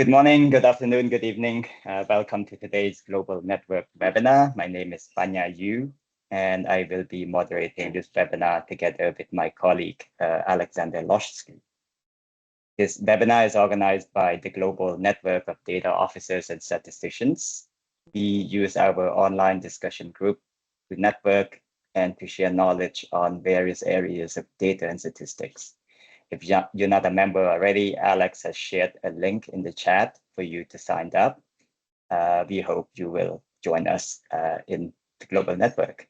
Good morning, good afternoon, good evening. Welcome to today's Global Network webinar. My name is Panya Yu, and I will be moderating this webinar together with my colleague, Alexander Loschsky. This webinar is organized by the Global Network of Data Officers and Statisticians. We use our online discussion group to network and to share knowledge on various areas of data and statistics. If you're not a member already, Alex has shared a link in the chat for you to sign up. We hope you will join us in the global network.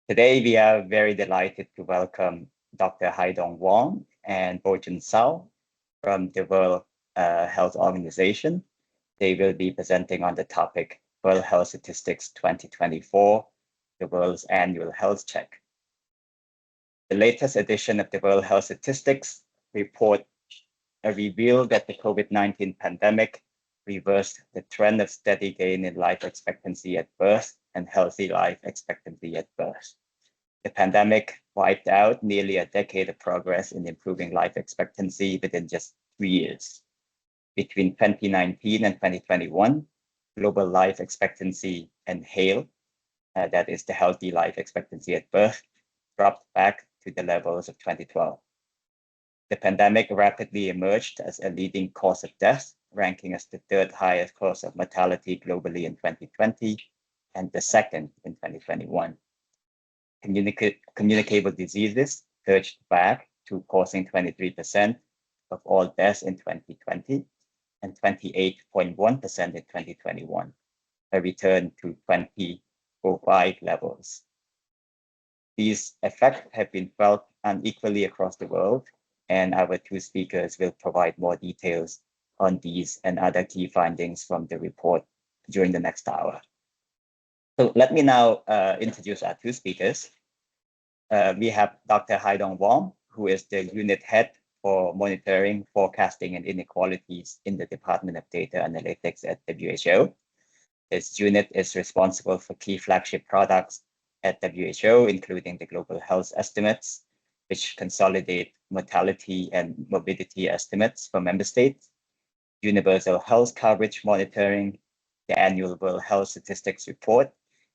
Today, we are very delighted to welcome Dr. Haidong Wang and Bochen Cao from the World Health Organization. They will be presenting on the topic World Health Statistics 2024, the world's annual health check. The latest edition of the World Health Statistics report revealed that the COVID-19 pandemic reversed the trend of steady gain in life expectancy at birth and healthy life expectancy at birth. The pandemic wiped out nearly a decade of progress in improving life expectancy within just 3 years. Between 2019 and 2021, global life expectancy and HALE, that is the healthy life expectancy at birth, dropped back to the levels of 2012. The pandemic rapidly emerged as a leading cause of death, ranking as the third highest cause of mortality globally in 2020 and the second in 2021. Communicable diseases surged back to causing 23% of all deaths in 2020 and 28.1% in 2021, a return to 2005 levels. These effects have been felt unequally across the world, and our two speakers will provide more details on these and other key findings from the report during the next hour. So let me now introduce our two speakers. We have Dr. Haidong Wang, who is the unit head for monitoring, forecasting, and inequalities in the Department of Data Analytics at WHO. This unit is responsible for key flagship products at WHO, including the Global Health Estimates, which consolidate mortality and morbidity estimates for member states, universal health coverage monitoring, the annual World Health Statistics report,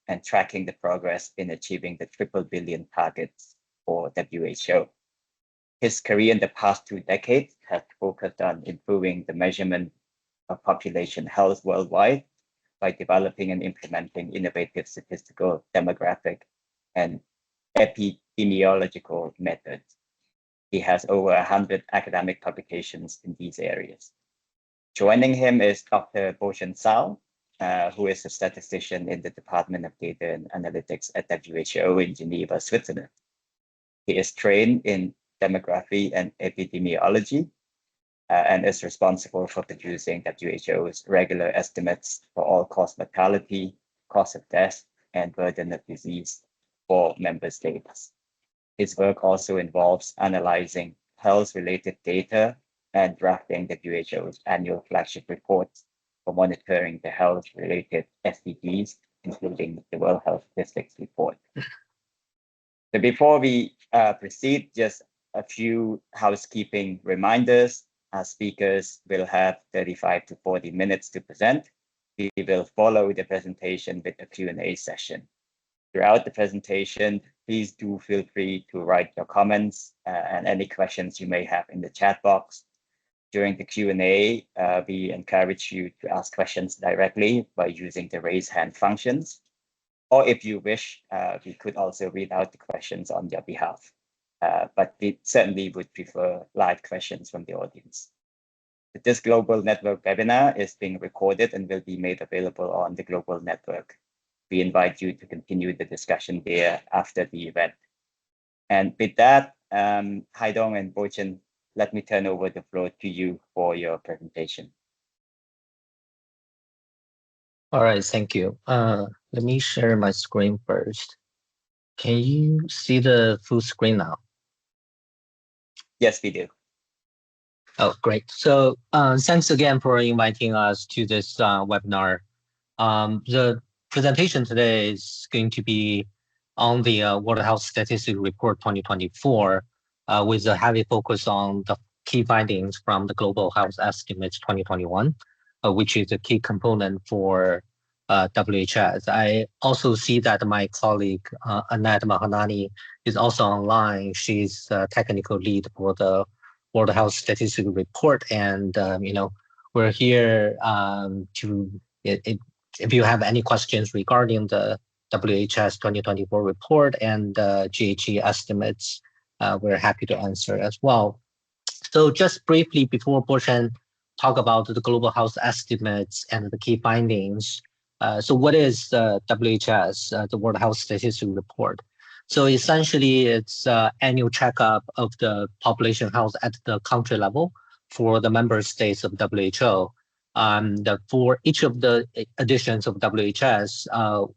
and tracking the progress in achieving the triple billion targets for WHO. His career in the past 2 decades has focused on improving the measurement of population health worldwide by developing and implementing innovative statistical, demographic, and epidemiological methods. He has over 100 academic publications in these areas. Joining him is Dr. Bochen Cao, who is a statistician in the Department of Data and Analytics at WHO in Geneva, Switzerland. He is trained in demography and epidemiology, and is responsible for producing WHO's regular estimates for all-cause mortality, cause of death, and burden of disease for member states. His work also involves analyzing health-related data and drafting WHO's annual flagship reports for monitoring the health-related SDGs, including the World Health Statistics report. So before we proceed, just a few housekeeping reminders. Our speakers will have 35 to 40 minutes to present. We will follow the presentation with a Q&A session. Throughout the presentation, please do feel free to write your comments and any questions you may have in the chat box. During the Q&A, we encourage you to ask questions directly by using the raise hand functions. Or if you wish, we could also read out the questions on your behalf. But we certainly would prefer live questions from the audience. This Global Network webinar is being recorded and will be made available on the Global Network. We invite you to continue the discussion there after the event. And with that, Haidong and Bochen, let me turn over the floor to you for your presentation. All right, thank you. Let me share my screen first. Can you see the full screen now? Yes, we do. Oh, great. So thanks again for inviting us to this webinar. The presentation today is going to be on the World Health Statistics Report 2024 with a heavy focus on the key findings from the Global Health Estimates 2021, which is a key component for WHS. I also see that my colleague Annette Mahanani is also online. She's technical lead for the World Health Statistical Report, and we're here if you have any questions regarding the WHS 2024 report and GHE estimates, we're happy to answer as well. So just briefly before Bochen talk about the global health estimates and the key findings. So what is WHS, the World Health Statistical Report? So essentially, it's annual checkup of the population health at the country level for the member states of WHO. For each of the editions of WHS,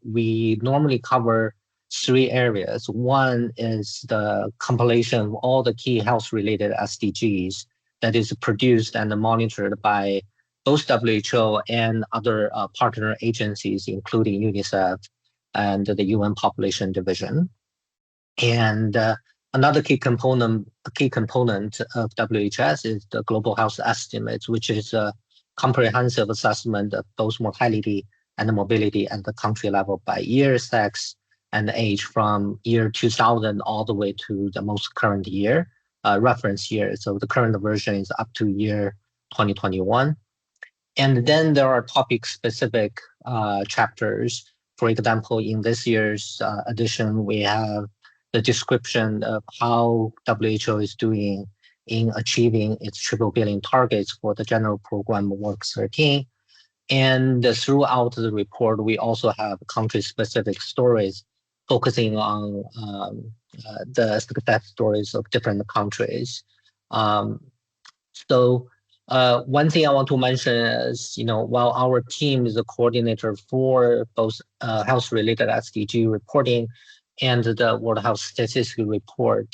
we normally cover 3 areas. One is the compilation of all the key health-related SDGs that is produced and monitored by both WHO and other partner agencies, including UNICEF and the UN Population Division. And another key component of WHS is the Global Health Estimates, which is a comprehensive assessment of both mortality and morbidity at the country level by year, sex, and age from year 2000 all the way to the most current year, reference year. So the current version is up to year 2021. And then there are topic-specific chapters. For example, in this year's edition, we have the description of how WHO is doing in achieving its triple billion targets for the general program Work 13. And throughout the report, we also have country-specific stories focusing on the success stories of different countries. One thing I want to mention is, while our team is a coordinator for both health-related SDG reporting and the World Health Statistical Report,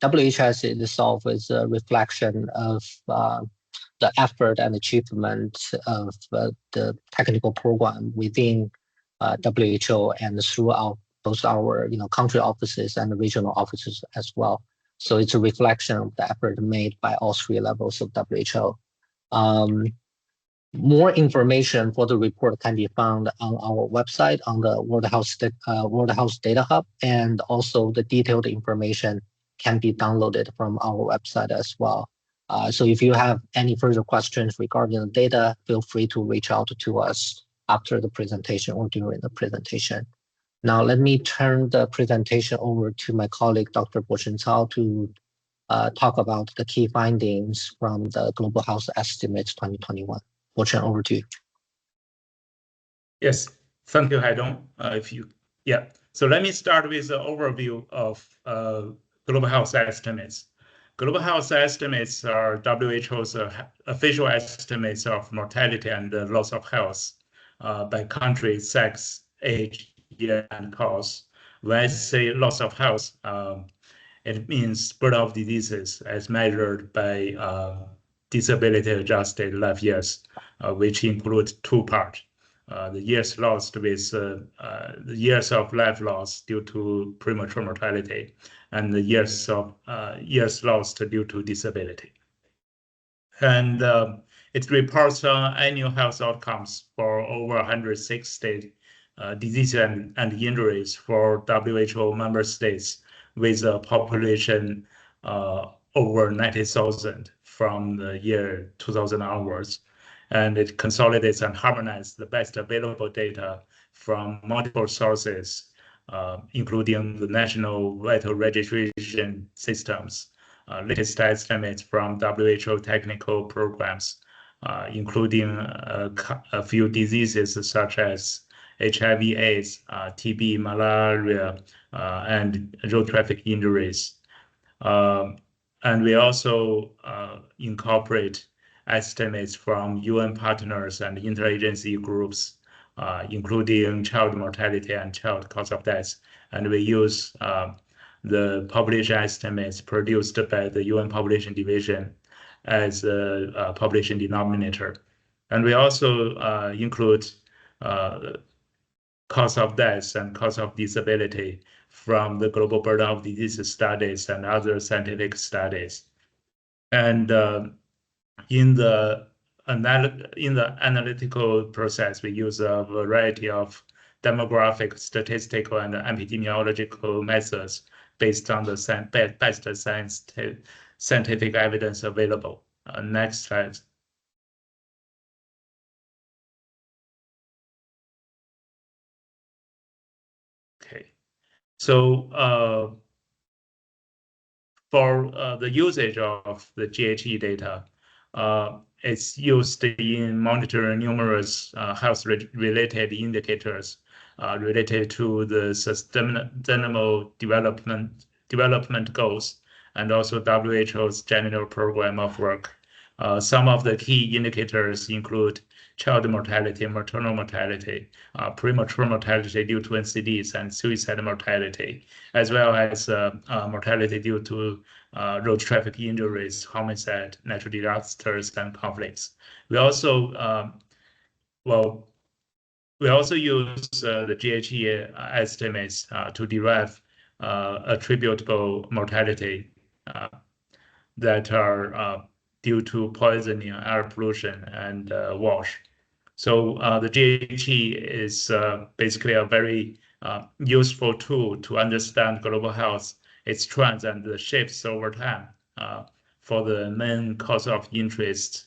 WHS itself is a reflection of the effort and achievement of the technical program within WHO and throughout both our country offices and the regional offices as well. So it's a reflection of the effort made by all 3 levels of WHO. More information for the report can be found on our website on the World Health Data Hub, and also the detailed information can be downloaded from our website as well. So if you have any further questions regarding the data, feel free to reach out to us after the presentation or during the presentation. Now, let me turn the presentation over to my colleague, Dr. Bochen Cao, to talk about the key findings from the Global Health Estimates 2021. Bochen, over to you. Yes, thank you, Haidong. So let me start with the overview of Global Health Estimates. Global Health Estimates are WHO's official estimates of mortality and loss of health by country, sex, age, year, and cause. When I say loss of health, it means burden of diseases as measured by disability-adjusted life years, which include 2 parts. The years lost with the years of life lost due to premature mortality, and the years lost due to disability. And it reports annual health outcomes for over 160 diseases and injuries for WHO member states with a population over 90,000 from the year 2000 onwards. And it consolidates and harmonizes the best available data from multiple sources, including the national vital registration systems, latest estimates from WHO technical programs, including a few diseases such as HIV/AIDS, TB, malaria, and road traffic injuries. And we also incorporate estimates from UN partners and interagency groups, including child mortality and child cause of death. And we use the population estimates produced by the UN Population Division as a population denominator. And we also include cause of death and cause of disability from the Global Burden of Disease studies and other scientific studies. And in the analytical process, we use a variety of demographic, statistical, and epidemiological methods based on the best scientific evidence available. Next slide. Okay, so for the usage of the GHE data, it's used in monitoring numerous health-related indicators related to the sustainable development goals and also WHO's general program of work. Some of the key indicators include child mortality, maternal mortality, premature mortality due to NCDs, and suicide mortality, as well as mortality due to road traffic injuries, homicide, natural disasters, and conflicts. We also use the GHE estimates to derive attributable mortality that are due to poisoning, air pollution, and wash. So the GHE is basically a very useful tool to understand global health, its trends, and the shifts over time for the main cause of interest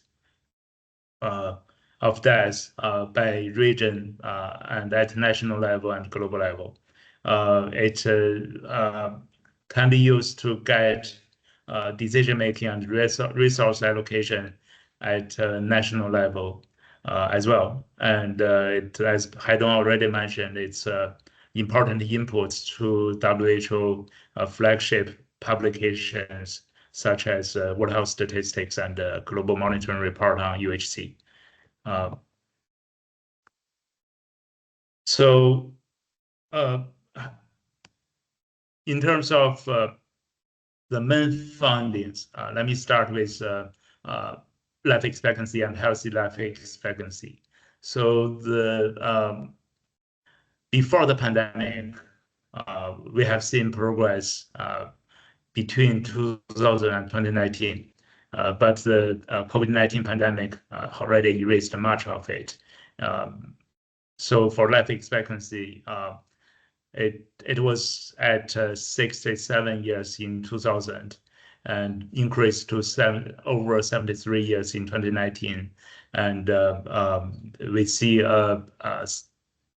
of death by region and at national level and global level. It can be used to guide decision-making and resource allocation at national level as well. And as Haidong already mentioned, it's important inputs to WHO flagship publications such as World Health Statistics and Global Monitoring Report on UHC. So in terms of the main findings, let me start with life expectancy and healthy life expectancy. So the before the pandemic, we have seen progress between 2000 and 2019, but the COVID-19 pandemic already erased much of it. So for life expectancy, it was at 67 years in 2000 and increased to over 73 years in 2019. And we see a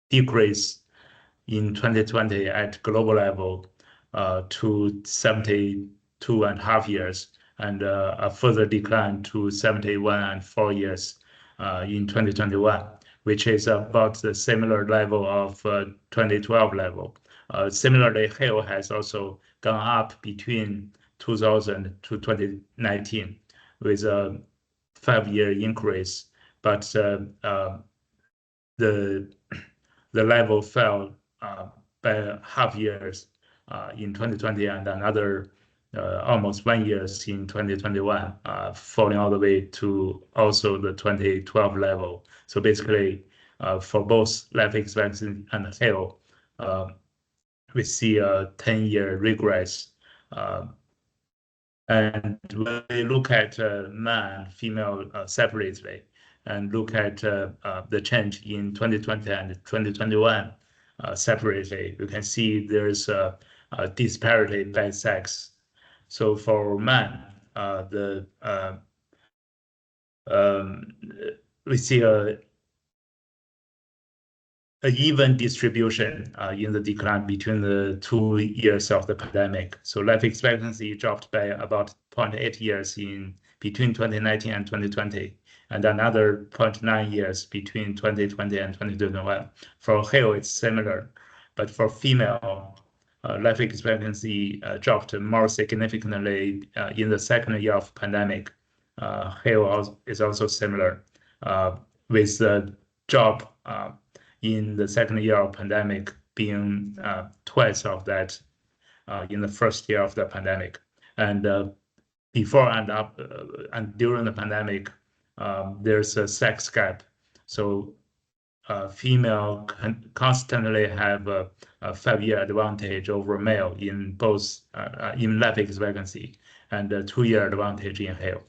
decrease in 2020 at global level to 72.5 years, and a further decline to 71.4 years in 2021, which is about the similar level of 2012 level. Similarly, HALE has also gone up between 2000 to 2019 with a 5-year increase, but the level fell by half years in 2020 and another almost 1 year in 2021, falling all the way to also the 2012 level. So basically, for both life expectancy and HALE, we see a 10-year regress. And when we look at man, female separately, and look at the change in 2020 and 2021 separately, you can see there's a disparity by sex. So for men, we see a even distribution in the decline between the 2 years of the pandemic. So life expectancy dropped by about 0.8 years in between 2019 and 2020, and another 0.9 years between 2020 and 2021. For HALE, it's similar, but for female, life expectancy dropped more significantly in the second year of pandemic. HALE is also similar, with the drop in the second year of pandemic being twice of that in the first year of the pandemic. And before and during the pandemic, there's a sex gap. So female constantly have a 5-year advantage over male in both in life expectancy and a 2-year advantage in HALE.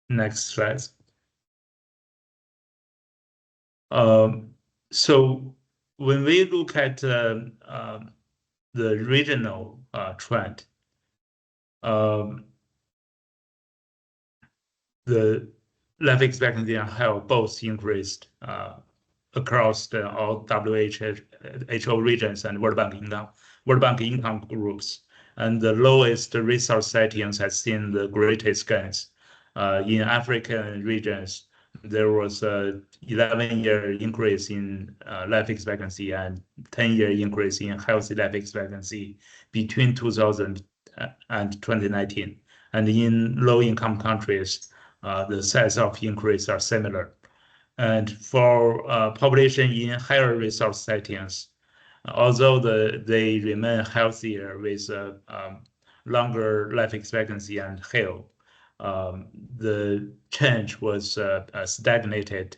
Next slide. So when we look at the regional trend, the life expectancy and HALE both increased across all WHO regions and World Bank income groups. And the lowest resource settings has seen the greatest gains. In African regions, there was a 11-year increase in life expectancy and 10-year increase in healthy life expectancy between 2000 and 2019. And in low-income countries, the size of increase are similar. And for population in higher resource settings, although they remain healthier with longer life expectancy and HALE, the change was stagnated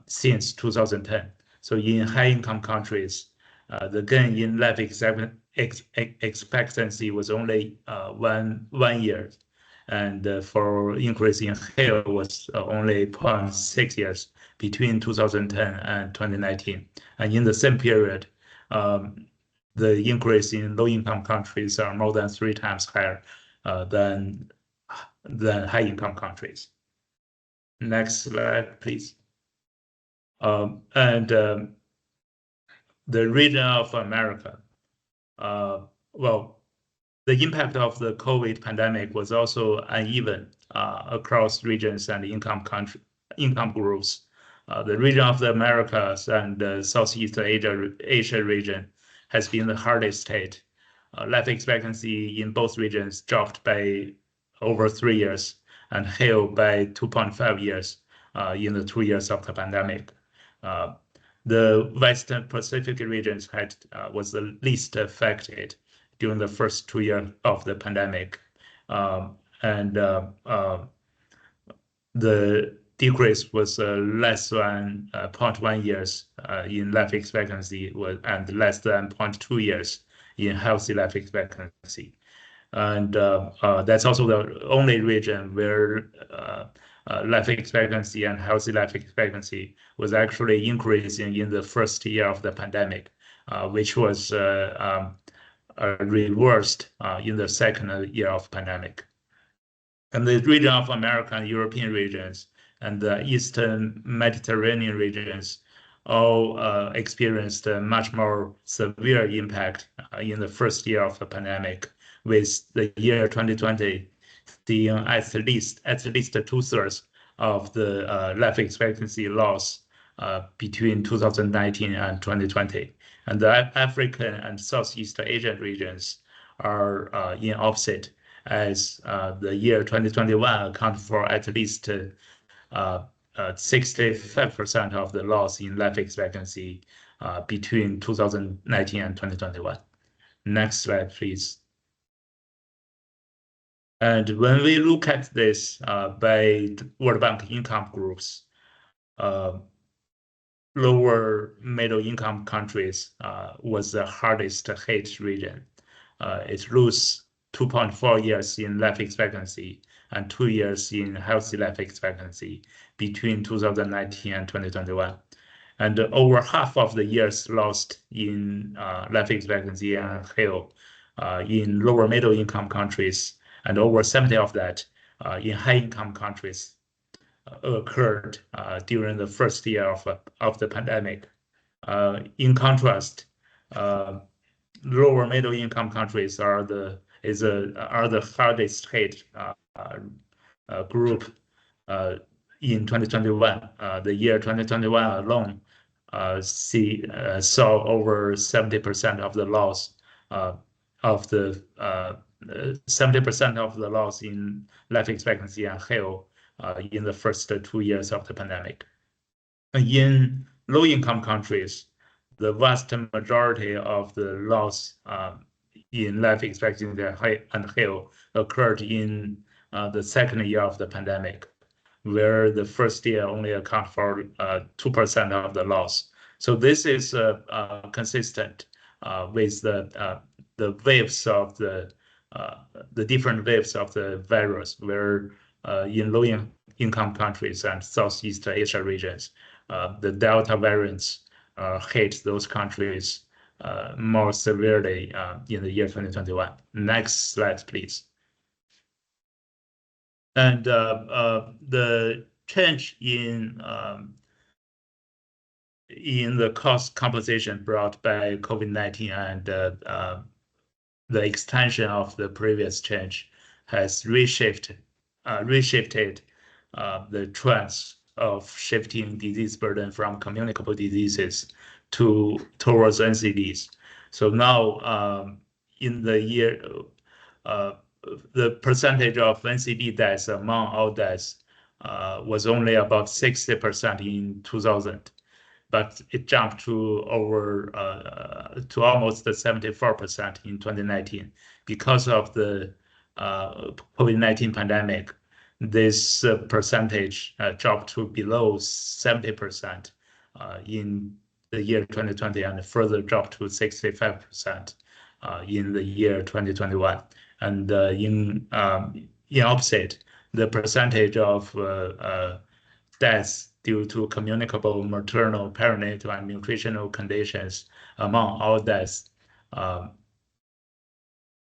since 2010. So in high-income countries, the gain in life expectancy was only one year, and for increase in HALE was only 0.6 years between 2010 and 2019. And in the same period, the increase in low-income countries are more than 3 times higher than high-income countries. Next slide, please. The region of America. Well, the impact of the COVID pandemic was also uneven across regions and income groups. The region of the Americas and the Southeast Asia region has been the hardest hit. Life expectancy in both regions dropped by over 3 years and HALE by 2.5 years in the 2 years of the pandemic. The Western Pacific regions was the least affected during the first 2 years of the pandemic. The decrease was less than 0.1 years in life expectancy and less than 0.2 years in healthy life expectancy. And that's also the only region where life expectancy and healthy life expectancy was actually increasing in the first year of the pandemic, which was reversed in the second year of pandemic. And the region of American and European regions and the Eastern Mediterranean regions all experienced a much more severe impact in the first year of the pandemic, with the year 2020 seeing at least 2/3 of the life expectancy loss between 2019 and 2020. And the African and Southeast Asian regions are in opposite, as the year 2021 accounted for at least 65% of the loss in life expectancy between 2019 and 2021. Next slide, please. And when we look at this by World Bank income groups, lower middle income countries was the hardest hit region. It lose 2.4 years in life expectancy and 2 years in healthy life expectancy between 2019 and 2021. And over half of the years lost in life expectancy and HALE in lower middle income countries, and over 70 of that in high income countries occurred during the first year of the pandemic. In contrast, lower middle income countries are the hardest hit group in 2021. The year 2021 alone saw over 70% of the loss of the 70% of the loss in life expectancy and HALE in the first 2 years of the pandemic. In low-income countries, the vast majority of the loss in life expectancy and HALE occurred in the second year of the pandemic. where the first year only account for 2% of the loss. So this is consistent with the waves of the different waves of the virus, where in low-income countries and Southeast Asia regions, the Delta variants hit those countries more severely in the year 2021. Next slide, please. And the change in the cost composition brought by COVID-19 and the extension of the previous change has reshifted the trends of shifting disease burden from communicable diseases towards NCDs. So now in the year, the percentage of NCD deaths among all deaths was only about 60% in 2000, but it jumped to almost 74% in 2019 because of the COVID-19 pandemic. This percentage dropped to below 70% in the year 2020 and further dropped to 65% in the year 2021. And in opposite, the percentage of deaths due to communicable maternal, perinatal, and nutritional conditions among all deaths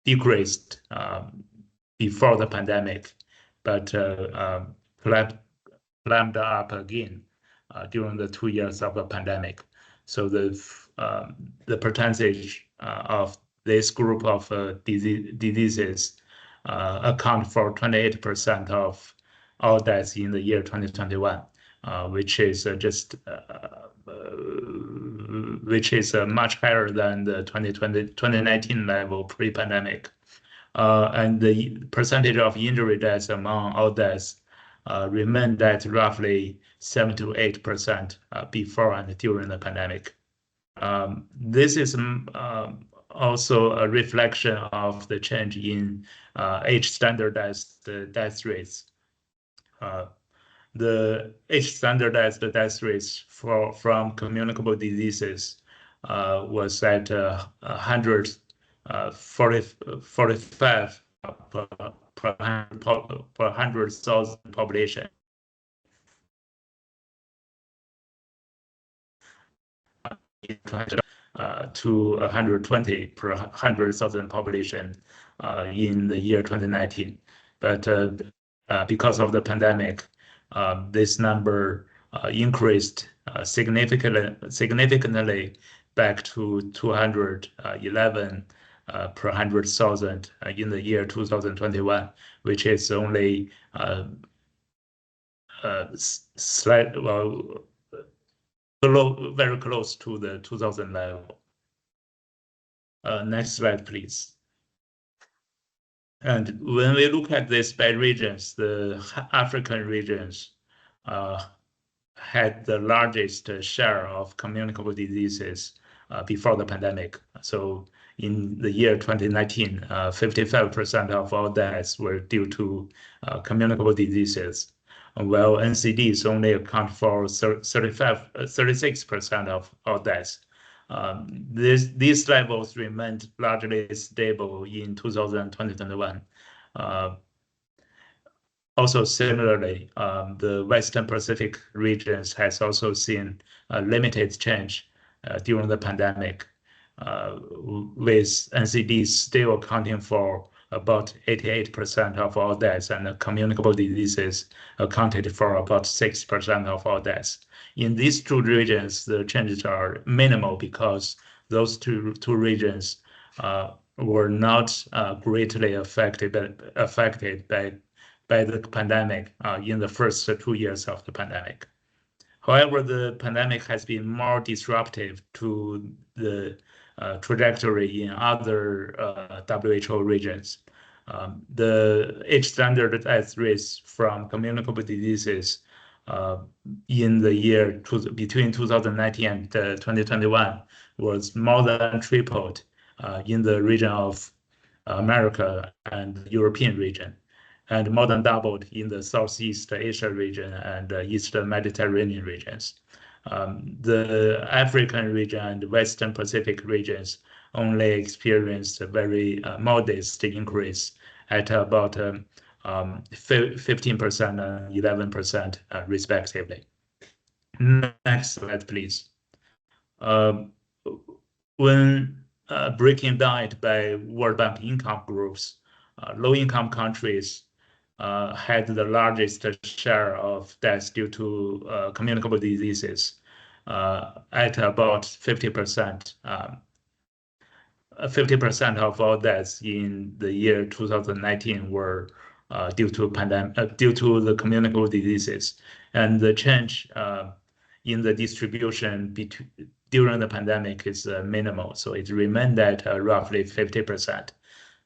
decreased before the pandemic, but climbed up again during the 2 years of the pandemic. So the percentage of this group of diseases account for 28% of all deaths in the year 2021, which is much higher than the 2019 level pre-pandemic. And the percentage of injury deaths among all deaths remained at roughly 7 to 8% before and during the pandemic. This is also a reflection of the change in age-standardized death rates. The age-standardized death rates from communicable diseases was at 145 per 100,000 population. To 120 per 100,000 population in the year 2019. But because of the pandemic, this number increased significantly back to 211 per 100,000 in the year 2021, which is only very close to the 2000 level. Next slide, please. And when we look at this by regions, the African regions had the largest share of communicable diseases before the pandemic. So in the year 2019, 55% of all deaths were due to communicable diseases, while NCDs only account for 36% of all deaths. These levels remained largely stable in 2021. Also, similarly, the Western Pacific regions has also seen a limited change during the pandemic, with NCDs still accounting for about 88% of all deaths, and communicable diseases accounted for about 6% of all deaths. In these two regions, the changes are minimal because those two regions were not greatly affected by the pandemic in the first 2 years of the pandemic. However, the pandemic has been more disruptive to the trajectory in other WHO regions. The age-standard death rates from communicable diseases in the year between 2019 and 2021 was more than tripled in the region of America and the European region. and more than doubled in the Southeast Asia region and Eastern Mediterranean regions. The African region and Western Pacific regions only experienced a very modest increase at about 15% and 11% respectively. Next slide, please. When breaking down it by World Bank income groups, low-income countries had the largest share of deaths due to communicable diseases at about 50%. 50% of all deaths in the year 2019 were due to the communicable diseases, and the change in the distribution during the pandemic is minimal, so it remained at roughly 50%.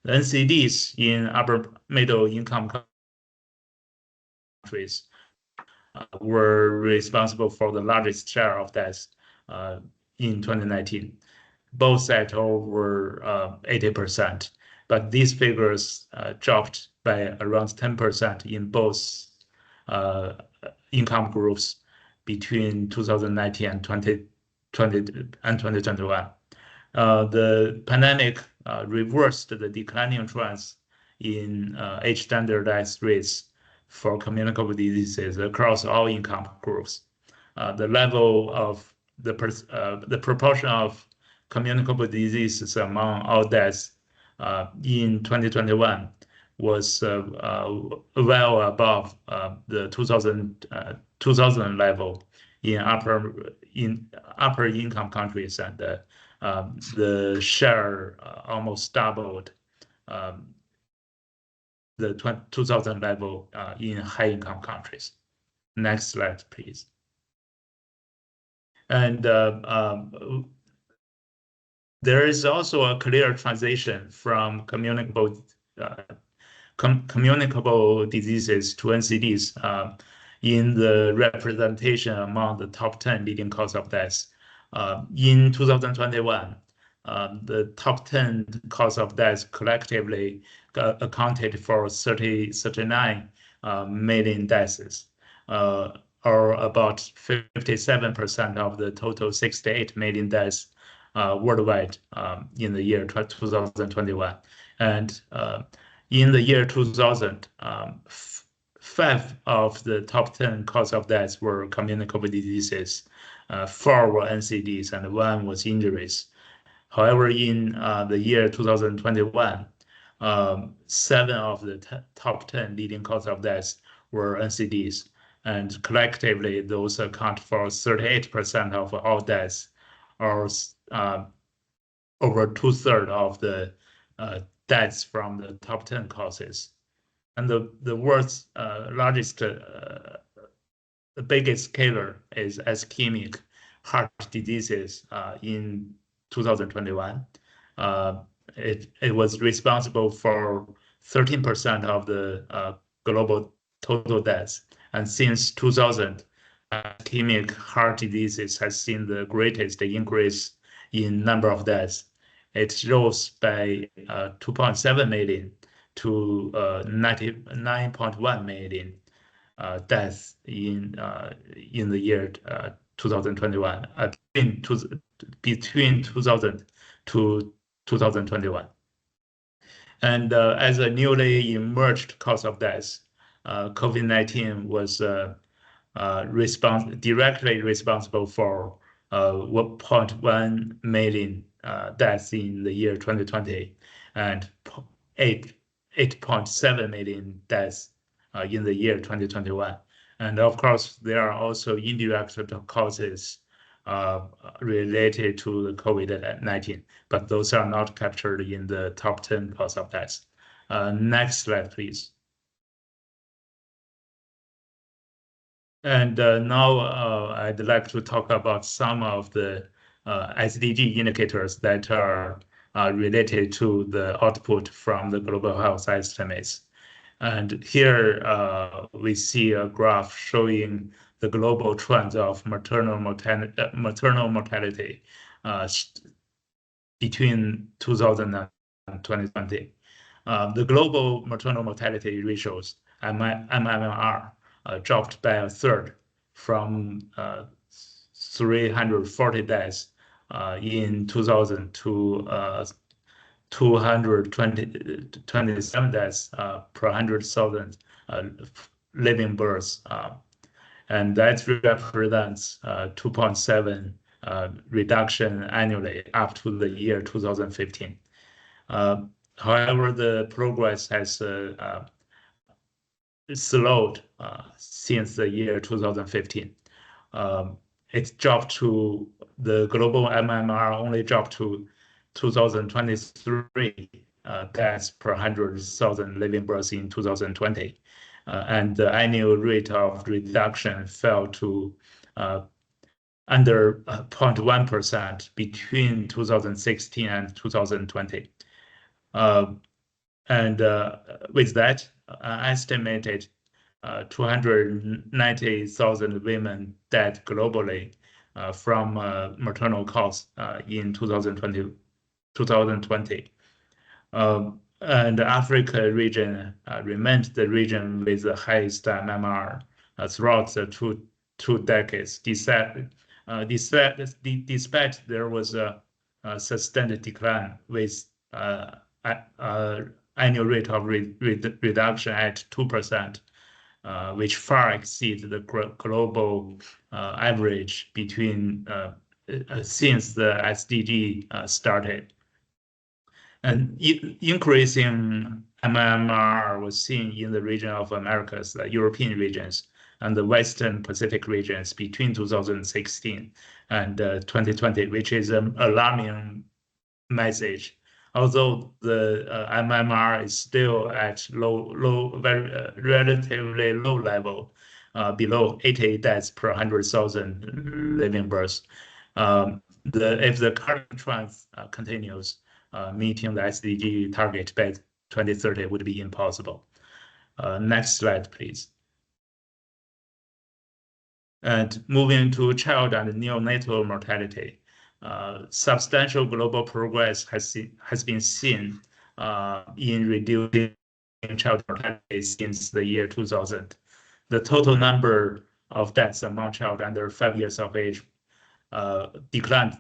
The NCDs in upper middle income countries were responsible for the largest share of deaths in 2019. Both at over 80%, but these figures dropped by around 10% in both income groups between 2019 and 2021. The pandemic reversed the declining trends in age standardized rates for communicable diseases across all income groups. The level of the proportion of communicable diseases among all deaths in 2021 was well above the 2000 level in upper income countries, and the share almost doubled the 2000 level in high income countries. Next slide, please. And there is also a clear transition from communicable diseases to NCDs in the representation among the top 10 leading cause of deaths. In 2021, the top 10 cause of deaths collectively accounted for 39 million deaths, or about 57% of the total 68 million deaths worldwide in the year 2021. And in the year 2000, 5 of the top 10 cause of deaths were communicable diseases, 4 were NCDs, and 1 was injuries. However, in the year 2021, 7 of the top 10 leading cause of deaths were NCDs, and collectively those account for 38% of all deaths, or over 2/3 of the deaths from the top 10 causes. And the world's largest, the biggest killer is ischemic heart diseases in 2021. It was responsible for 13% of the global total deaths. And since 2000, ischemic heart diseases has seen the greatest increase in number of deaths. It rose by 2.7 million to 99.1 million deaths in the year 2021, between 2000 to 2021. And as a newly emerged cause of death, COVID-19 was directly responsible for 1.1 million deaths in the year 2020, and 8.7 million deaths in the year 2021. And of course, there are also indirect causes related to the COVID-19, but those are not captured in the top 10 cause of deaths. Next slide, please. And now I'd like to talk about some of the SDG indicators that are related to the output from the global health estimates. And here we see a graph showing the global trends of maternal mortality between 2000 and 2020. The global maternal mortality ratios, MMR, dropped by a third from 340 deaths in 2000 to 227 deaths per 100,000 living births. And that represents 2.7 reduction annually up to the year 2015. However, the progress has slowed since the year 2015. It dropped to the global MMR only dropped to 2023 deaths per 100,000 living births in 2020. And the annual rate of reduction fell to under 0.1% between 2016 and 2020. And with that, estimated 290,000 women died globally from maternal cause in 2020. And the Africa region remained the region with the highest MMR throughout the two decades, despite there was a sustained decline with annual rate of reduction at 2%, which far exceeds the global average between since the SDG started. And increasing MMR was seen in the region of Americas, the European regions, and the Western Pacific regions between 2016 and 2020, which is an alarming message. Although the MMR is still at very relatively low level, below 80 deaths per 100,000 living births. If the current trend continues, meeting the SDG target by 2030 would be impossible. Next slide, please. And moving to child and neonatal mortality. Substantial global progress has been seen in reducing child mortality since the year 2000. The total number of deaths among children under 5 years of age declined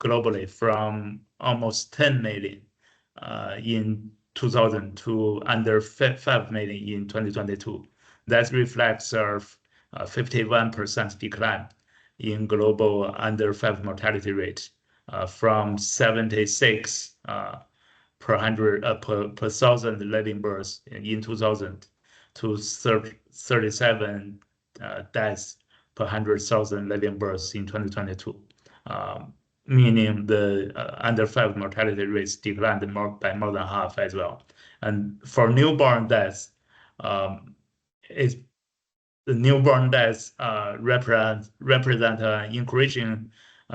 globally from almost 10 million in 2000 to under 5 million in 2022. That reflects a 51% decline in global under 5 mortality rate from 76 per 1,000 living births in 2000 to 37 deaths per 100,000 living births in 2022, meaning the under 5 mortality rates declined by more than half as well. And for newborn deaths, the newborn deaths represent an increasing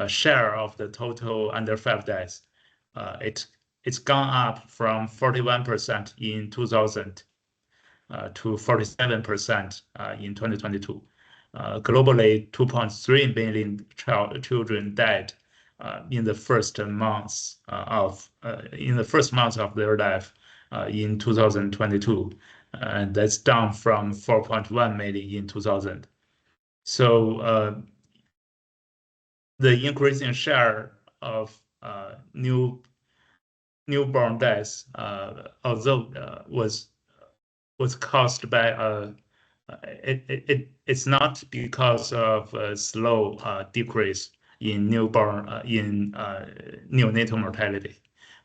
share of the total under 5 deaths. It's gone up from 41% in 2000 to 47% in 2022. Globally, 2.3 million children died in the first months of their life in 2022. And that's down from 4.1 million in 2000. So the increasing share of newborn deaths, although was caused by it's not because of a slow decrease in neonatal mortality,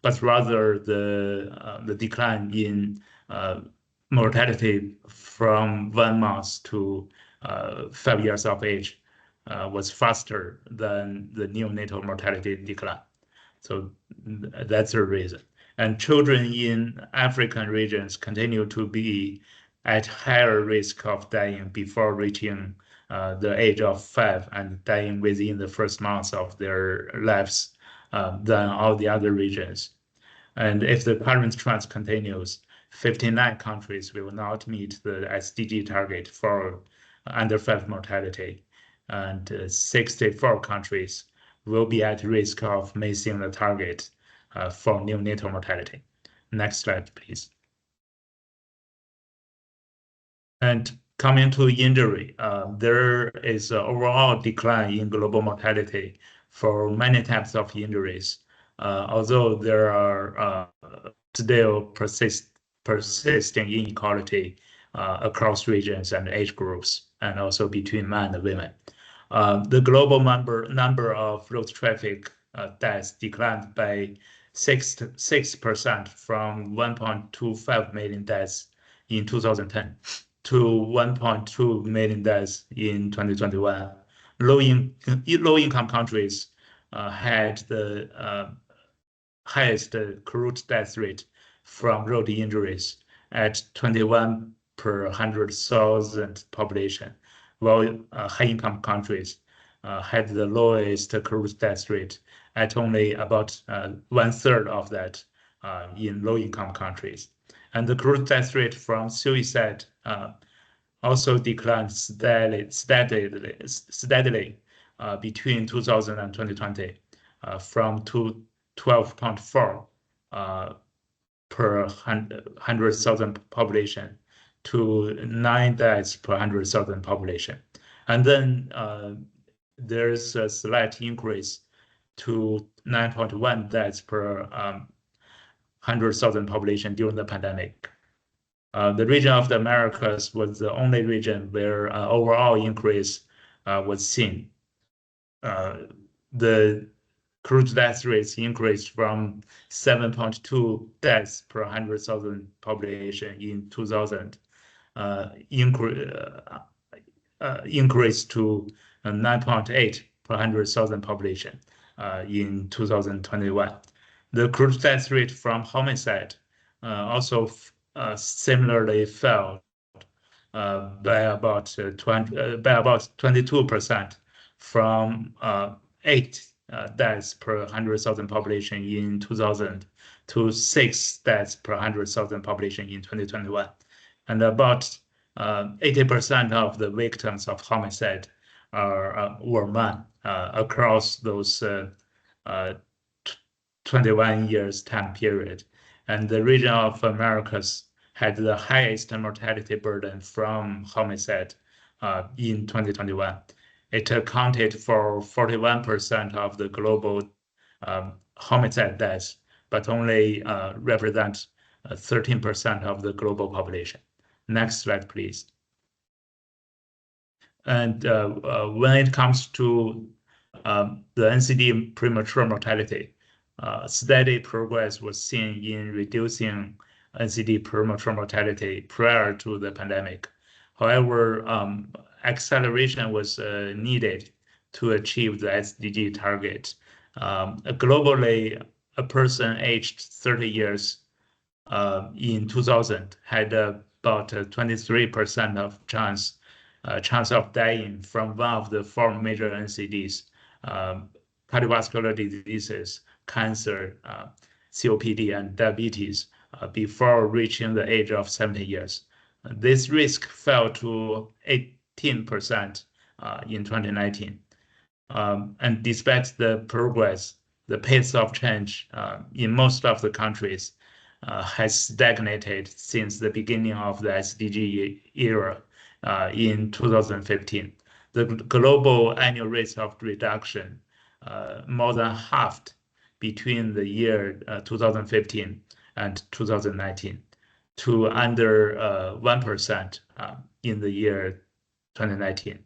but rather the decline in mortality from 1 month to 5 years of age was faster than the neonatal mortality decline. So that's the reason. And children in African regions continue to be at higher risk of dying before reaching the age of 5 and dying within the first months of their lives than all the other regions. And if the current trend continues, 59 countries will not meet the SDG target for under 5 mortality, and 64 countries will be at risk of missing the target for neonatal mortality. Next slide, please. And coming to injury, there is an overall decline in global mortality for many types of injuries, although there are still persisting inequality across regions and age groups, and also between men and women. The global number of road traffic deaths declined by 6% from 1.25 million deaths in 2010 to 1.2 million deaths in 2021. Low-income countries had the highest crude death rate from road injuries at 21 per 100,000 population, while high-income countries had the lowest crude death rate at only about 1/3 of that in low-income countries. And the crude death rate from suicide also declined steadily between 2000 and 2020 from 12.4 per 100,000 population to 9 deaths per 100,000 population. And then there's a slight increase to 9.1 deaths per 100,000 population during the pandemic. The region of the Americas was the only region where overall increase was seen. The crude death rates increased from 7.2 deaths per 100,000 population in 2000, increased to 9.8 per 100,000 population in 2021. The crude death rate from homicide also similarly fell by about 22% from 8 deaths per 100,000 population in 2000 to 6 deaths per 100,000 population in 2021. And about 80% of the victims of homicide were men across those 21 years time period. And the region of Americas had the highest mortality burden from homicide in 2021. It accounted for 41% of the global homicide deaths, but only represent 13% of the global population. Next slide, please. And when it comes to the NCD premature mortality, steady progress was seen in reducing NCD premature mortality prior to the pandemic. However, acceleration was needed to achieve the SDG target. Globally, a person aged 30 years in 2000 had about 23% of chance of dying from one of the 4 major NCDs, cardiovascular diseases, cancer, COPD, and diabetes before reaching the age of 70 years. This risk fell to 18% in 2019. And despite the progress, the pace of change in most of the countries has stagnated since the beginning of the SDG era in 2015. The global annual rate of reduction more than halved between the year 2015 and 2019 to under 1% in the year 2019.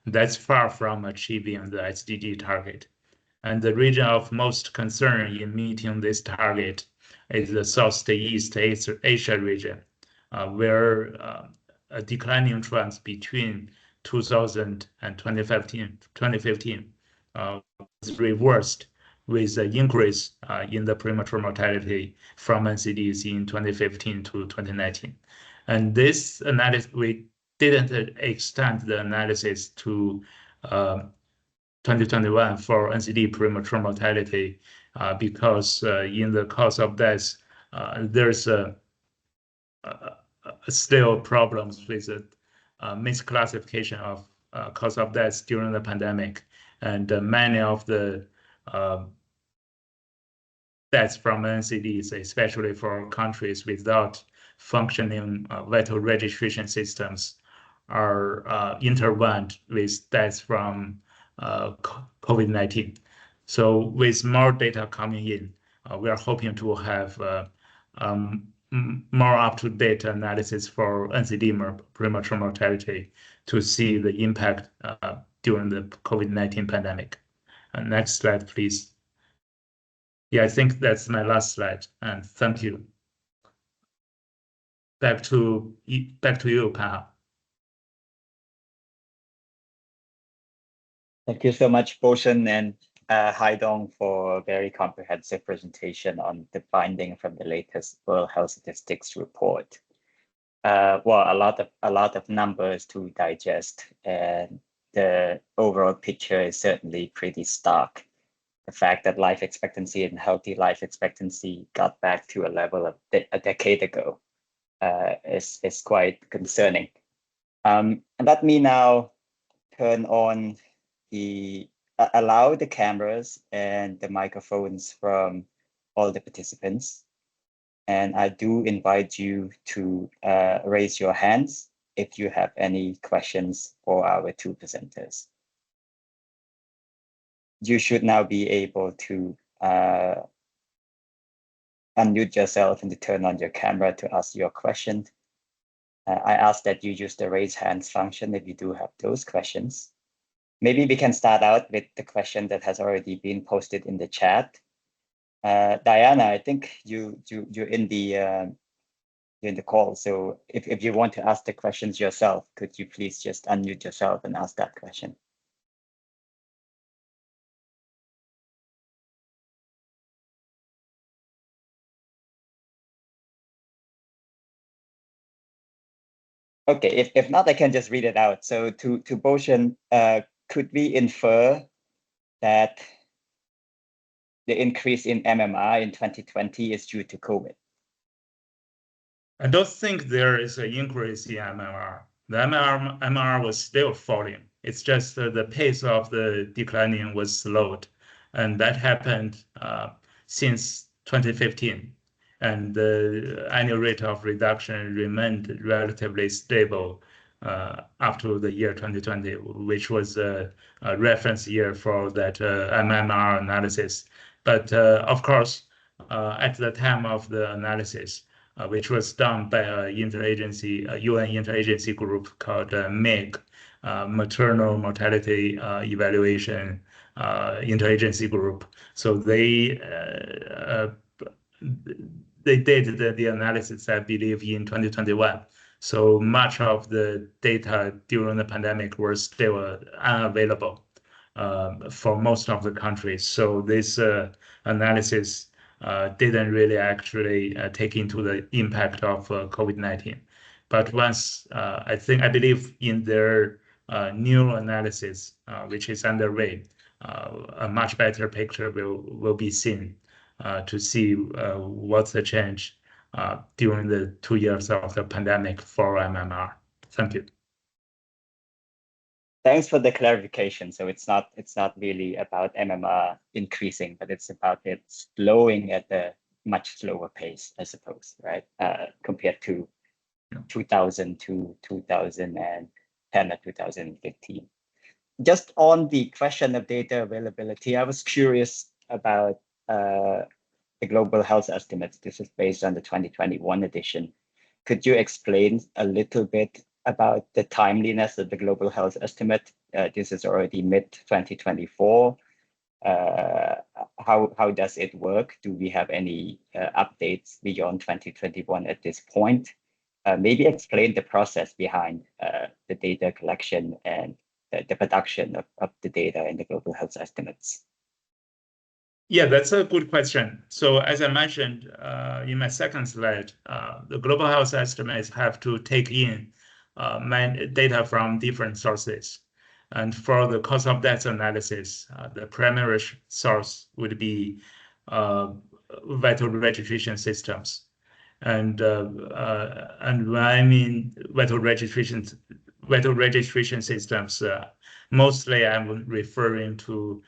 That's far from achieving the SDG target. And the region of most concern in meeting this target is the Southeast Asia region, where a declining trend between 2000 and 2015 was reversed with an increase in the premature mortality from NCDs in 2015 to 2019. And this analysis, we didn't extend the analysis to 2021 for NCD premature mortality because in the cause of death, there's still problems with the misclassification of cause of death during the pandemic. And many of the deaths from NCDs, especially for countries without functioning vital registration systems, are intertwined with deaths from COVID-19. So with more data coming in, we are hoping to have more up-to-date analysis for NCD premature mortality to see the impact during the COVID-19 pandemic. Next slide, please. Yeah, I think that's my last slide, and thank you. Back to you, Panha. Thank you so much, Bochen and Haidong, for a very comprehensive presentation on the finding from the latest World Health Statistics report. Well, a lot of numbers to digest, and the overall picture is certainly pretty stark. The fact that life expectancy and healthy life expectancy got back to a level of a decade ago is quite concerning. And let me now turn on allow the cameras and the microphones from all the participants. And I do invite you to raise your hands if you have any questions for our two presenters. You should now be able to unmute yourself and to turn on your camera to ask your question. I ask that you use the raise hands function if you do have those questions. Maybe we can start out with the question that has already been posted in the chat. Diana, I think you're in the call. So if you want to ask the questions yourself, could you please just unmute yourself and ask that question? Okay, if not, I can just read it out. So to Bochen, could we infer that the increase in MMR in 2020 is due to COVID? I don't think there is an increase in MMR. The MMR was still falling. It's just the pace of the declining was slowed. And that happened since 2015. And the annual rate of reduction remained relatively stable up to the year 2020, which was a reference year for that MMR analysis. But of course, at the time of the analysis, which was done by a UN interagency group called MEG, Maternal Mortality Evaluation Interagency Group. So they did the analysis, I believe, in 2021. So much of the data during the pandemic were still unavailable for most of the countries. So this analysis didn't really actually take into the impact of COVID-19. But once I believe in their new analysis, which is underway, a much better picture will be seen to see what's the change during the 2 years of the pandemic for MMR. Thank you. Thanks for the clarification. So it's not really about MMR increasing, but it's about it slowing at a much slower pace, I suppose, right? Compared to 2000 to 2010 or 2015. Just on the question of data availability, I was curious about the global health estimates. This is based on the 2021 edition. Could you explain a little bit about the timeliness of the global health estimate? This is already mid-2024. How does it work? Do we have any updates beyond 2021 at this point? Maybe explain the process behind the data collection and the production of the data in the global health estimates. Yeah, that's a good question. So as I mentioned in my second slide, the global health estimates have to take in data from different sources. And for the cause of death analysis, the primary source would be vital registration systems. And when I mean vital registration systems, mostly I'm referring to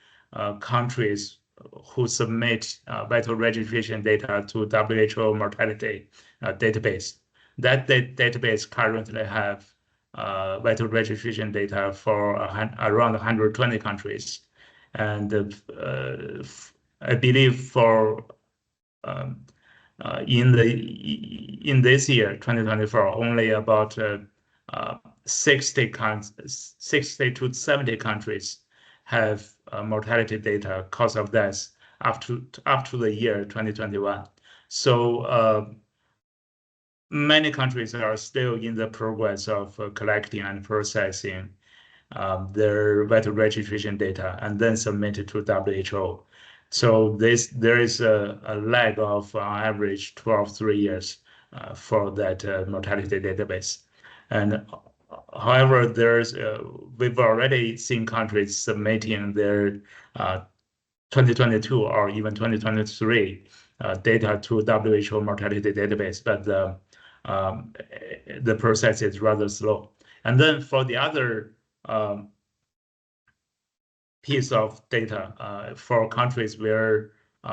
countries who submit vital registration data to WHO mortality database. That database currently have vital registration data for around 120 countries, and I believe for in this year 2024, only about 60 to 70 countries have mortality data, cause of death up to the year 2021. So many countries are still in the progress of collecting and processing their vital registration data and then submit it to WHO. So there is a lag of on average 3 years for that mortality database. And however, we've already seen countries submitting their 2022 or even 2023 data to WHO mortality database, but the process is rather slow. And then for the other piece of data for countries where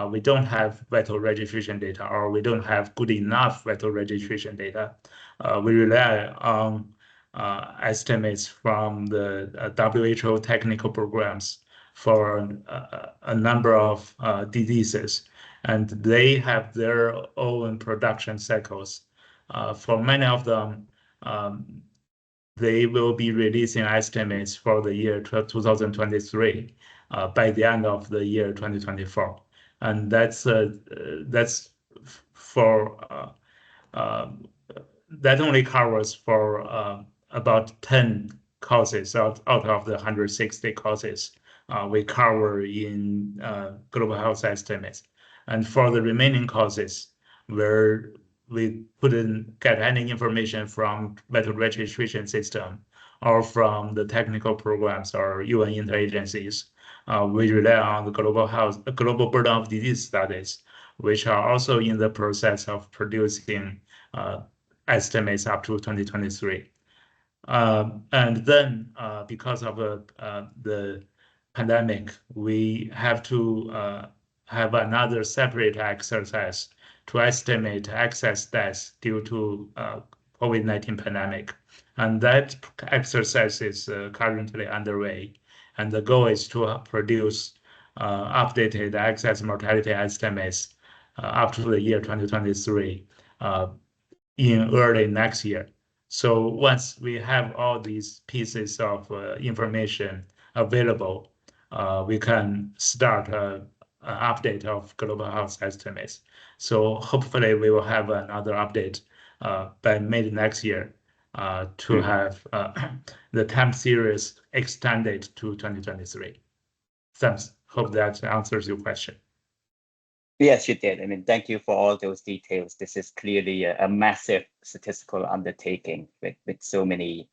we don't have vital registration data or we don't have good enough vital registration data, we rely on estimates from the WHO technical programs for a number of diseases, and they have their own production cycles. For many of them, they will be releasing estimates for the year 2023 by the end of the year 2024, and that's for that only covers for about 10 causes out of the 160 causes we cover in global health estimates, and for the remaining causes where we couldn't get any information from vital registration system or from the technical programs or UN interagencies, we rely on the global burden of disease studies, which are also in the process of producing estimates up to 2023. And then because of the pandemic, we have to have another separate exercise to estimate excess deaths due to COVID-19 pandemic. And that exercise is currently underway. And the goal is to produce updated excess mortality estimates up to the year 2023 in early next year. So once we have all these pieces of information available, we can start an update of global health estimates. So hopefully we will have another update by mid next year to have the time series extended to 2023. Thanks. Hope that answers your question. Yes, you did. I mean, thank you for all those details. This is clearly a massive statistical undertaking with so many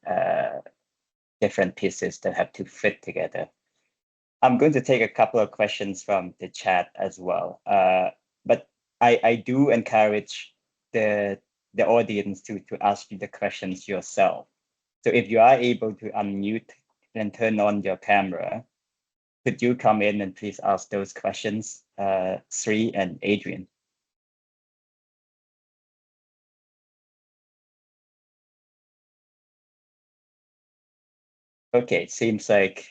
different pieces that have to fit together. I'm going to take a couple of questions from the chat as well. But I do encourage the audience to ask you the questions yourself. So if you are able to unmute and turn on your camera, could you come in and please ask those questions, Sri and Adrian? Okay, seems like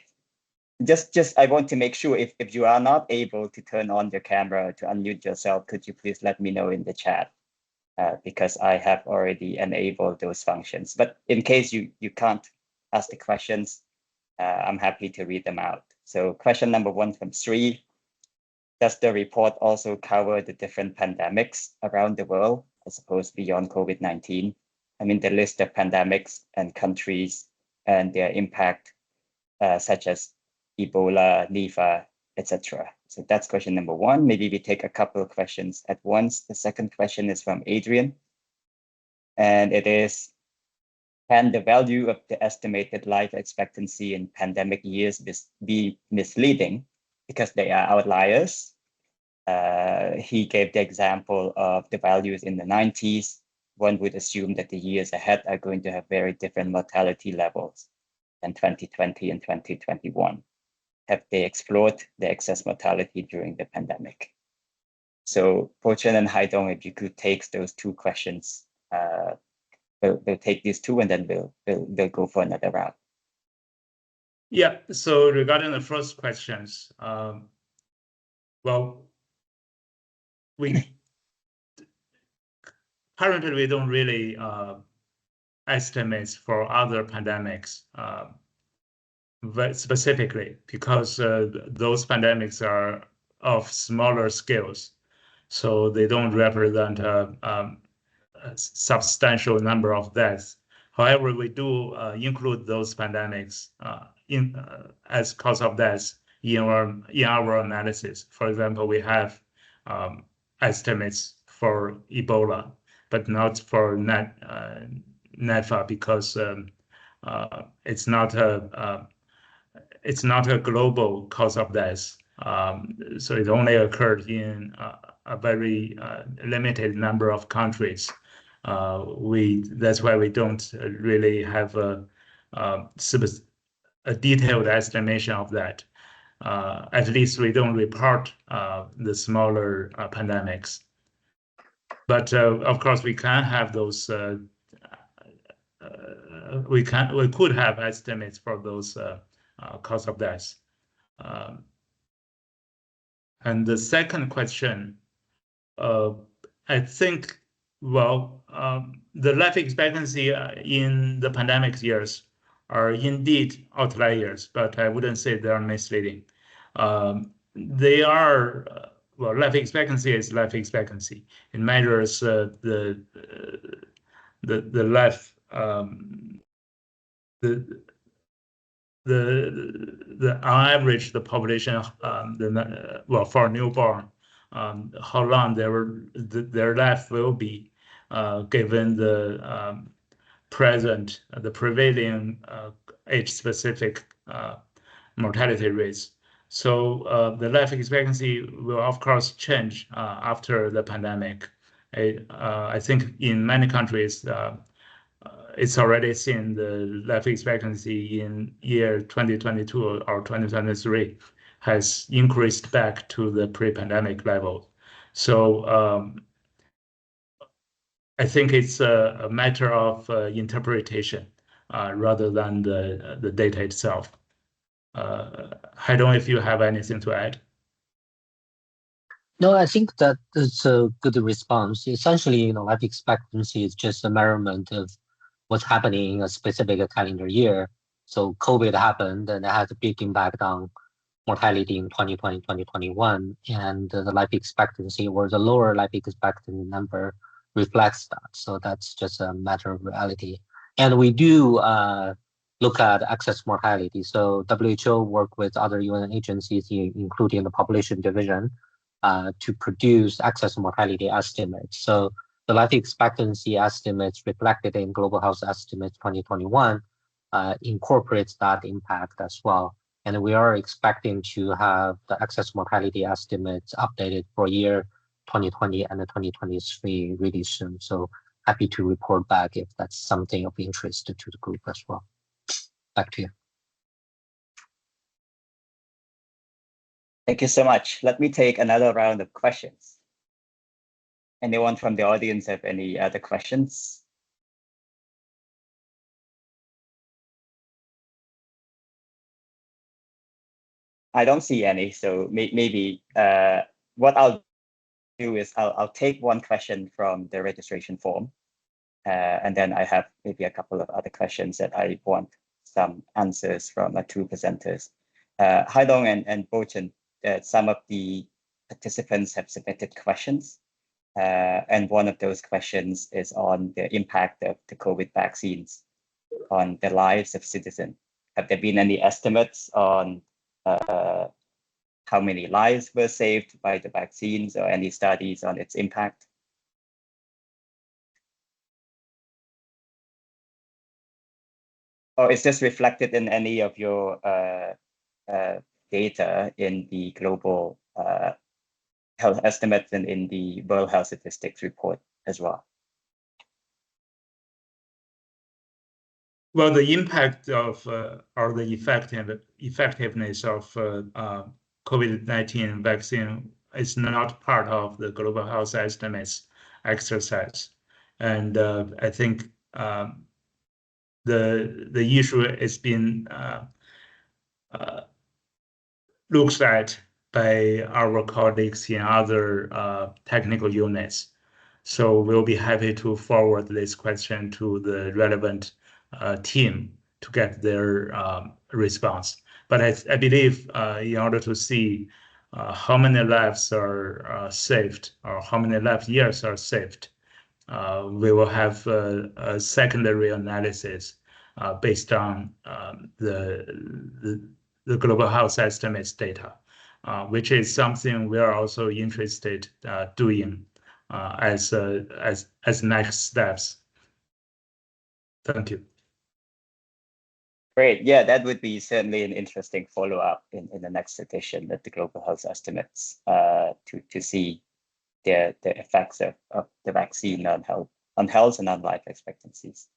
just I want to make sure if you are not able to turn on your camera to unmute yourself, could you please let me know in the chat? Because I have already enabled those functions. But in case you can't ask the questions, I'm happy to read them out. So question number 1 from Sri. Does the report also cover the different pandemics around the world, I suppose beyond COVID-19? I mean, the list of pandemics and countries and their impact, such as Ebola, Nipah, etc. So that's question number 1. Maybe we take a couple of questions at once. The second question is from Adrian. And it is, can the value of the estimated life expectancy in pandemic years be misleading because they are outliers? He gave the example of the values in the 90s. One would assume that the years ahead are going to have very different mortality levels than 2020 and 2021. have they explored the excess mortality during the pandemic? So Bochen and Haidong, if you could take those two questions, they'll take these two and then they'll go for another round. Yeah, so regarding the first questions, well, currently we don't really estimate for other pandemics very specifically because those pandemics are of smaller scales, so they don't represent a substantial number of deaths. However, we do include those pandemics as cause of deaths in our analysis. For example, we have estimates for Ebola, but not for NEFA because it's not a global cause of death. So it only occurred in a very limited number of countries. That's why we don't really have a detailed estimation of that. At least we don't report the smaller pandemics. But of course, we can have those. We could have estimates for those cause of death. And the second question, I think, well, the life expectancy in the pandemic years are indeed outliers, but I wouldn't say they are misleading. They are, well, life expectancy is life expectancy. It measures the life, on average, the population, well, for a newborn, how long their life will be, given the the prevailing age-specific mortality rates. So the life expectancy will, of course, change after the pandemic. I think in many countries, it's already seen the life expectancy in year 2022 or 2023 has increased back to the pre-pandemic level. So I think it's a matter of interpretation rather than the data itself. I don't know if you have anything to add. No, I think that is a good response. Essentially, life expectancy is just a measurement of what's happening in a specific calendar year. So COVID happened and it had a big impact on mortality in 2020, 2021, and the life expectancy or the lower life expectancy number reflects that. So that's just a matter of reality. And we do look at excess mortality. So WHO work with other UN agencies, including the population division, to produce excess mortality estimates. So the life expectancy estimates reflected in Global Health Estimates 2021 incorporates that impact as well. And we are expecting to have the excess mortality estimates updated for year 2020 and 2023 really soon. So happy to report back if that's something of interest to the group as well. Back to you. Thank you so much. Let me take another round of questions. Anyone from the audience have any other questions? I don't see any, so maybe what I'll do is I'll take one question from the registration form, and then I have maybe a couple of other questions that I want some answers from two presenters. Haidong and Bochen, some of the participants have submitted questions, and one of those questions is on the impact of the COVID vaccines on the lives of citizens. Have there been any estimates on how many lives were saved by the vaccines or any studies on its impact? Or is this reflected in any of your data in the global health estimates and in the World Health Statistics report as well? Well, the impact of or the effectiveness of COVID-19 vaccine is not part of the global health estimates exercise, and I think the issue has been looked at by our colleagues in other technical units. So we'll be happy to forward this question to the relevant team to get their response. But I believe in order to see how many lives are saved or how many life years are saved, we will have a secondary analysis based on the global health estimates data, which is something we are also interested doing as next steps. Thank you. Great. Yeah, that would be certainly an interesting follow-up in the next edition of the global health estimates to see the effects of the vaccine on health and on life expectancies.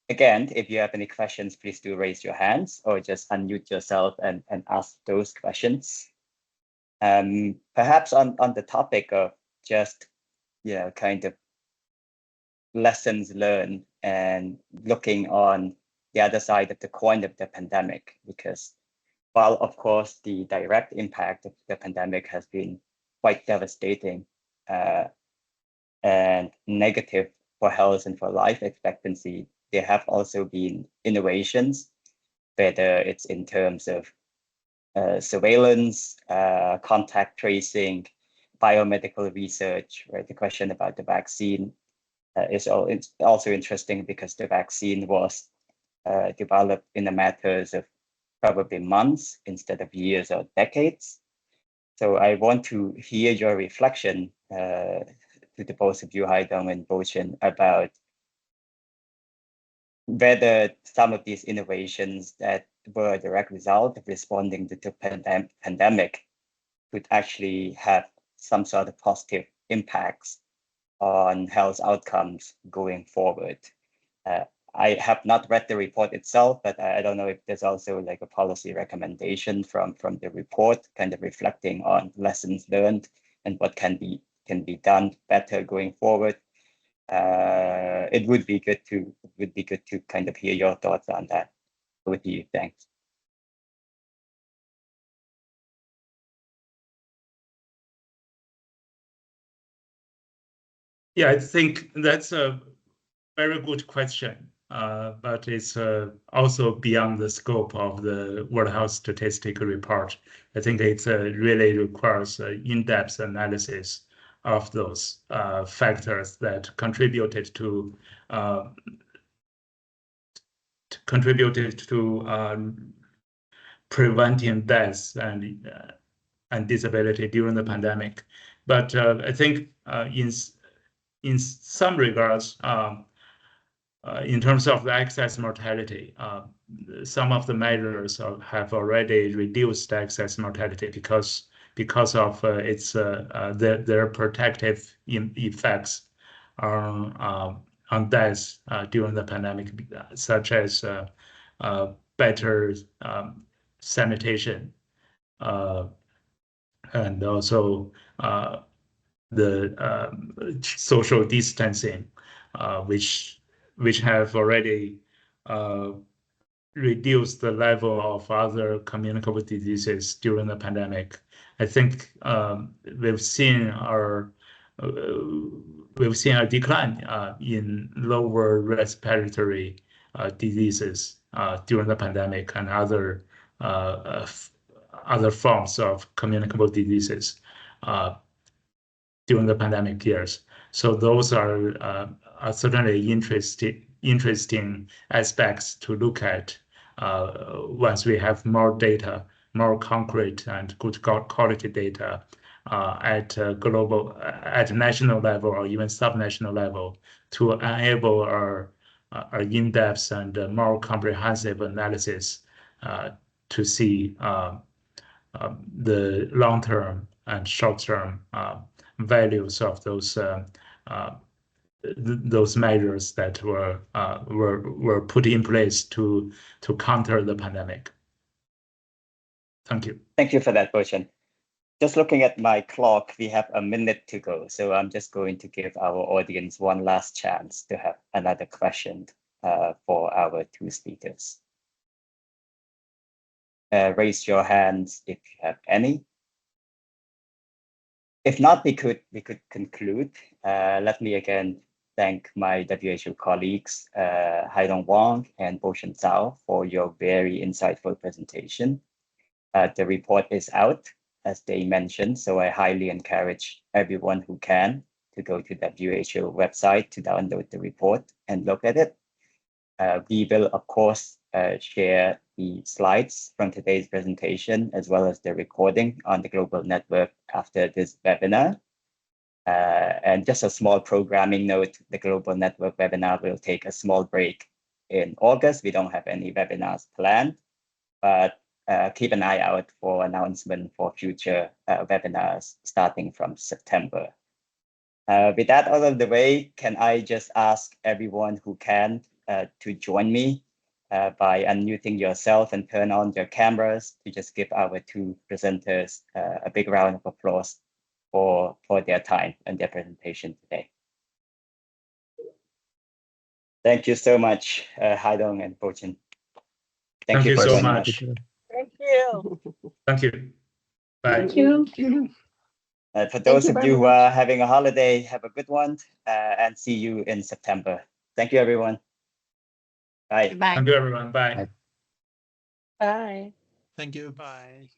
Again, if you have any questions, please do raise your hands or just unmute yourself and ask those questions. Perhaps on the topic of just, kind of lessons learned and looking on the other side of the coin of the pandemic, because while of course the direct impact of the pandemic has been quite devastating and negative for health and for life expectancy, there have also been innovations, whether it's in terms of surveillance, contact tracing, biomedical research, right? The question about the vaccine is also interesting because the vaccine was developed in the matters of probably months instead of years or decades. So I want to hear your reflection to the both of you, Haidong and Bochen, about whether some of these innovations that were a direct result of responding to the pandemic could actually have some sort of positive impacts on health outcomes going forward. I have not read the report itself, but I don't know if there's also like a policy recommendation from the report, kind of reflecting on lessons learned and what can be done better going forward. It would be good to kind of hear your thoughts on that. With you, thanks. Yeah, I think that's a very good question, but it's also beyond the scope of the World Health Statistics report. I think it really requires in-depth analysis of those factors that contributed to preventing deaths and disability during the pandemic. But I think in some regards, in terms of the excess mortality, some of the measures have already reduced excess mortality because of their protective effects on deaths during the pandemic, such as better sanitation and also the social distancing, which have already reduced the level of other communicable diseases during the pandemic. I think we've seen a decline in lower respiratory diseases during the pandemic and other forms of communicable diseases during the pandemic years. So those are certainly interesting aspects to look at once we have more data, more concrete and good quality data at national level or even subnational level to enable our in-depth and more comprehensive analysis to see the long-term and short-term values of those those measures that were put in place to counter the pandemic. Thank you. Thank you for that, Bochen. Just looking at my clock, we have a minute to go. So I'm just going to give our audience one last chance to have another question for our two speakers. Raise your hands if you have any. If not, we could conclude. Let me again thank my WHO colleagues, Haidong Wang and Bochen Cao, for your very insightful presentation. The report is out, as they mentioned, so I highly encourage everyone who can to go to the WHO website to download the report and look at it. We will, of course, share the slides from today's presentation, as well as the recording on the Global Network after this webinar. And just a small programming note, the Global Network webinar will take a small break in August. We don't have any webinars planned, but keep an eye out for announcement for future webinars starting from September. With that out of the way, can I just ask everyone who can to join me by unmuting yourself and turn on your cameras to just give our two presenters a big round of applause for their time and their presentation today. Thank you so much, Haidong and Bochen. Thank you for so joining much. us. Thank you. Thank you. Bye. Thank you. For those you of very you who much. are having a holiday, have a good one and see you in September. Thank you, everyone. Bye. Bye. Thank you, everyone. Bye. Bye. Thank you. Bye.